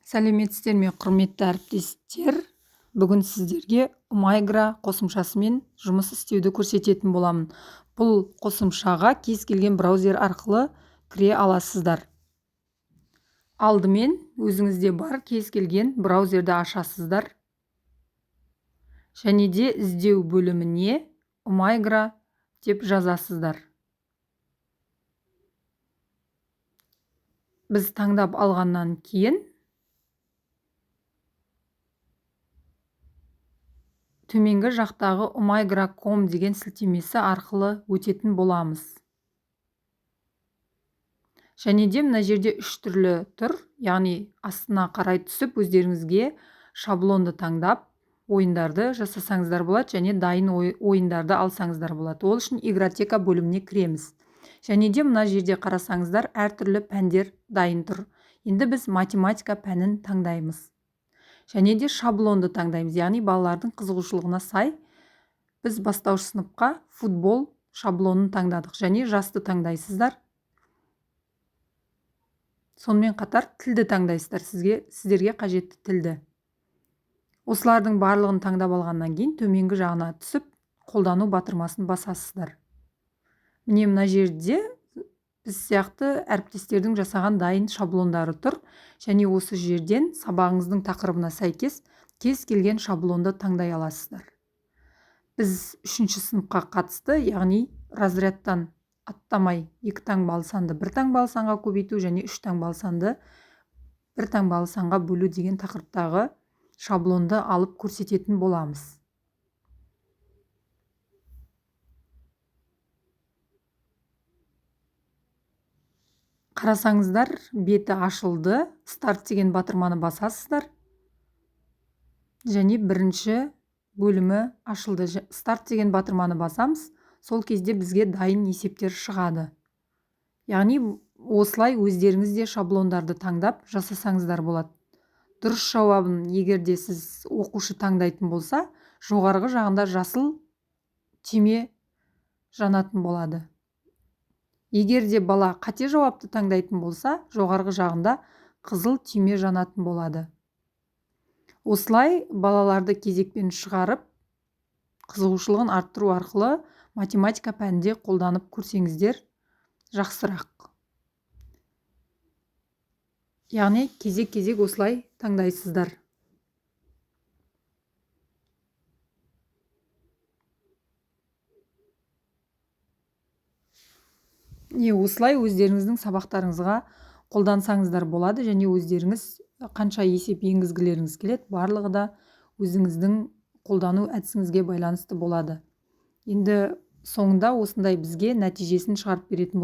Сәлеметсіздер ме, құрметті әріптестер? Бүгін сіздерге Migra қосымшасымен жұмыс істеуді көрсететін боламын. Бұл қосымшаға кез келген браузер арқылы кіре аласыздар. Алдымен өзіңізде бар кез келген браузерді ашасыздар. Және де іздеу бөліміне Migra деп жазасыздар. Біз таңдап алғаннан кейін төменгі жақтағы migra.com деген сілтемесі арқылы өтетін боламыз. Және де мына жерде 3 түрлі тұр, яғни астына қарай түсіп, өздеріңізге шаблонды таңдап, ойындарды жасасаңыздар болады, және дайын ойындарды алсаңыздар болады. Ол үшін игротека бөліміне кіреміз. Және де мына жерде қарасаңыздар, әртүрлі пәндер дайын тұр. Енді біз математика пәнін таңдаймыз. Және де шаблонды таңдаймыз, яғни балалардың қызығушылығына сай. Біз бастауыш сыныпқа футбол шаблонын таңдадық, және жасты таңдайсыздар. Сонымен қатар тілді таңдайсыздар, сіздерге қажетті тілді. Осылардың барлығын таңдап алғаннан кейін төменгі жағына түсіп, қолдану батырмасын басасыздар. Міне мына жерде біз сияқты әріптестердің жасаған дайын шаблондары тұр, және осы жерден сабағыңыздың тақырыбына сәйкес кез келген шаблонды таңдай аласыздар. Біз 3-ші сыныпқа қатысты, яғни разрядтан аттамай 2 таңбалы санды 1 таңбалы санға көбейту және 3 таңбалы санды 1 таңбалы санға бөлу деген тақырыптағы шаблонды алып көрсететін боламыз. Қарасаңыздар, беті ашылды, старт деген батырманы басасыздар. Және бірінші бөлімі ашылды. Старт деген батырманы басамыз, сол кезде бізге дайын есептер шығады. Яғни осылай өздеріңізде шаблондарды таңдап жасасаңыздар болады. Дұрыс жауабын егерде сіз оқушы таңдайтын болса, жоғарғы жағында жасыл түйме жанатын болады. Егерде бала қате жауапты таңдайтын болса, жоғарғы жағында қызыл түйме жанатын болады. Осылай балаларды кезекпен шығарып, қызығушылығын арттыру арқылы математика пәнінде қолданып көрсеңіздер жақсырақ. Яғни кезек-кезек осылай таңдайсыздар. Осылай өздеріңіздің сабақтарыңызға қолдансаңыздар болады, және өздеріңіз қанша есеп енгізгілеріңіз келеді, барлығы да өзіңіздің қолдану әдісіңізге байланысты болады. Енді соңында осындай бізге нәтижесін шығарып беретін болады.